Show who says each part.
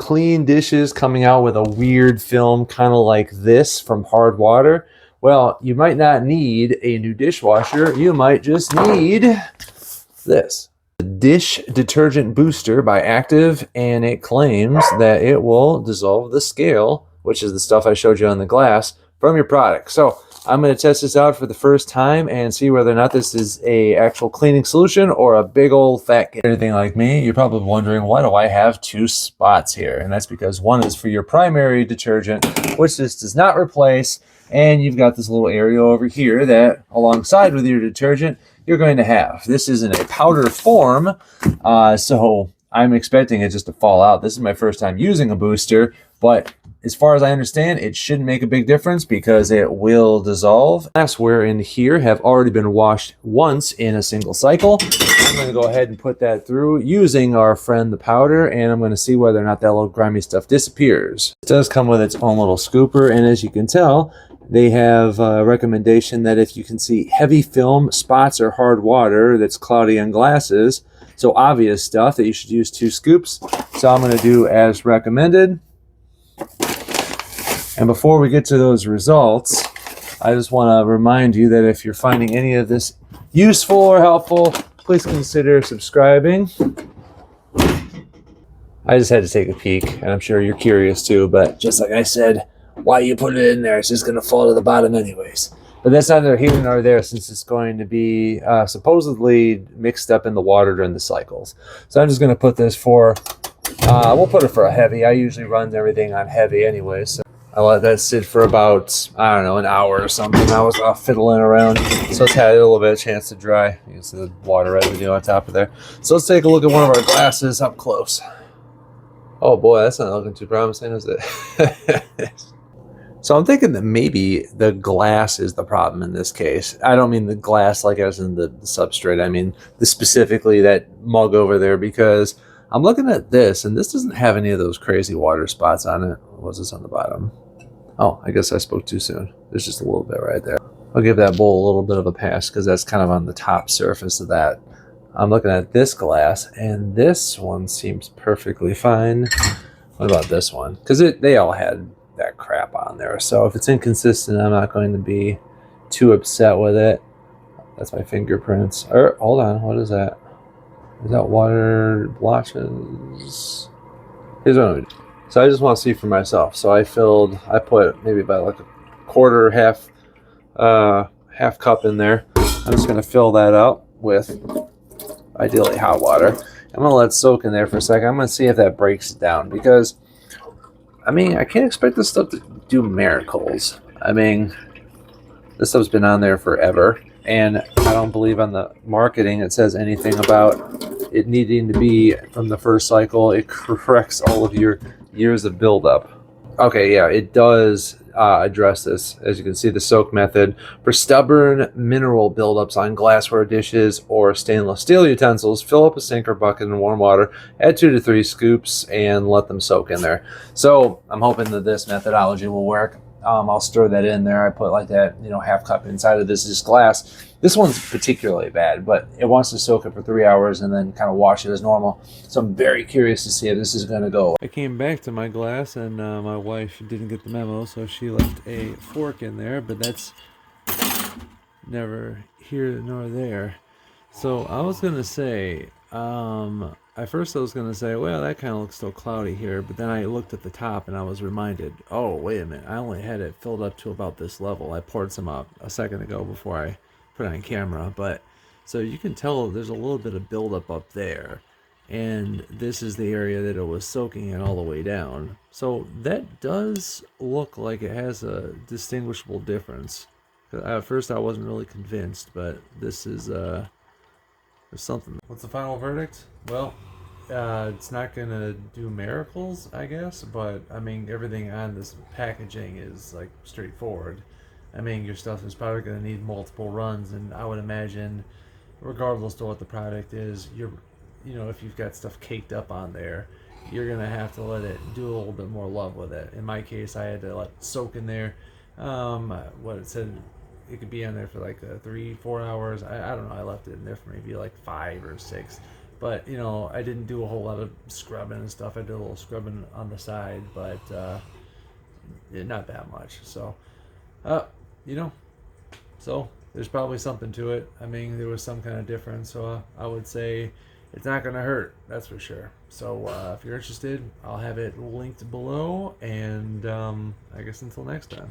Speaker 1: clean dishes coming out with a weird film kind of like this from hard water, well, you might not need a new dishwasher. You might just need this. The Dish Detergent Booster by Active, and it claims that it will dissolve the scale, which is the stuff I showed you on the glass, from your product. So I'm going to test this out for the first time and see whether or not this is a actual cleaning solution or a big old fat. Anything like me, you're probably wondering, why do I have two spots here? And that's because one is for your primary detergent, which this does not replace, and you've got this little area over here that alongside with your detergent you're going to have. This is in a powder form, so I'm expecting it just to fall out. This is my first time using a booster, but as far as I understand, it shouldn't make a big difference because it will dissolve. Glassware in here have already been washed once in a single cycle. I'm going to go ahead and put that through using our friend the powder, and I'm going to see whether or not that little grimy stuff disappears. It does come with its own little scooper, and as you can tell, they have a recommendation that if you can see heavy film, spots, or hard water that's cloudy on glasses, so obvious stuff, that you should use 2 scoops. So I'm going to do as recommended. And before we get to those results, I just want to remind you that if you're finding any of this useful or helpful, please consider subscribing. I just had to take a peek, and I'm sure you're curious too, but just like I said, why you put it in there, it's just going to fall to the bottom anyways. But that's neither here nor there, since it's going to be supposedly mixed up in the water during the cycles. So I'm just going to put this for, we'll put it for a heavy. I usually run everything on heavy anyway, so I let that sit for about, I don't know, an hour or something. I was fiddling around, so it's had a little bit of chance to dry. You can see the water residue on top of there. So let's take a look at one of our glasses up close. Oh boy, that's not looking too promising, is it? So I'm thinking that maybe the glass is the problem in this case. I don't mean the glass like as in the substrate. I mean specifically that mug over there, because I'm looking at this, and this doesn't have any of those crazy water spots on it. What's this on the bottom? Oh, I guess I spoke too soon. There's just a little bit right there. I'll give that bowl a little bit of a pass because that's kind of on the top surface of that. I'm looking at this glass, and this one seems perfectly fine. What about this one? Because they all had that crap on there. So if it's inconsistent, I'm not going to be too upset with it. That's my fingerprints. Hold on, what is that? Is that water blotches? Here's what I'm gonna do. So I just want to see for myself. So I put maybe about like a quarter, half cup in there. I'm just going to fill that up with ideally hot water. I'm going to let it soak in there for a second. I'm going to see if that breaks it down, because I mean, I can't expect this stuff to do miracles. I mean, this stuff's been on there forever, and I don't believe on the marketing it says anything about it needing to be from the first cycle. It corrects all of your years of buildup. Okay, yeah, it does address this. As you can see, the soak method for stubborn mineral buildups on glassware dishes or stainless steel utensils. Fill up a sink or bucket in warm water, add 2 to 3 scoops, and let them soak in there. So I'm hoping that this methodology will work. I'll stir that in there. I put like that, half cup inside of this glass. This one's particularly bad, but it wants to soak it for 3 hours and then kind of wash it as normal. So I'm very curious to see if this is going to go. I came back to my glass, and my wife didn't get the memo, so she left a fork in there, but that's never here nor there. So I was going to say, at first I was going to say, well, that kind of looks so cloudy here, but then I looked at the top and I was reminded, oh, wait a minute, I only had it filled up to about this level. I poured some out a second ago before I put it on camera, but so you can tell there's a little bit of buildup up there, and this is the area that it was soaking in all the way down. So that does look like it has a distinguishable difference. At first I wasn't really convinced, but this is there's something. What's the final verdict? Well, it's not gonna do miracles, I guess, but I mean, everything on this packaging is like straightforward. I mean, your stuff is probably gonna need multiple runs, and I would imagine, regardless of what the product is, if you've got stuff caked up on there, you're gonna have to let it do a little bit more love with it. In my case, I had to let it soak in there. What it said, it could be on there for like 3-4 hours. I don't know. I left it in there for maybe like 5 or 6. But you know, I didn't do a whole lot of scrubbing and stuff. I did a little scrubbing on the side, but not that much. So, you know, so there's probably something to it. I mean, there was some kind of difference. So I would say it's not going to hurt. That's for sure. So if you're interested, I'll have it linked below. And I guess until next time.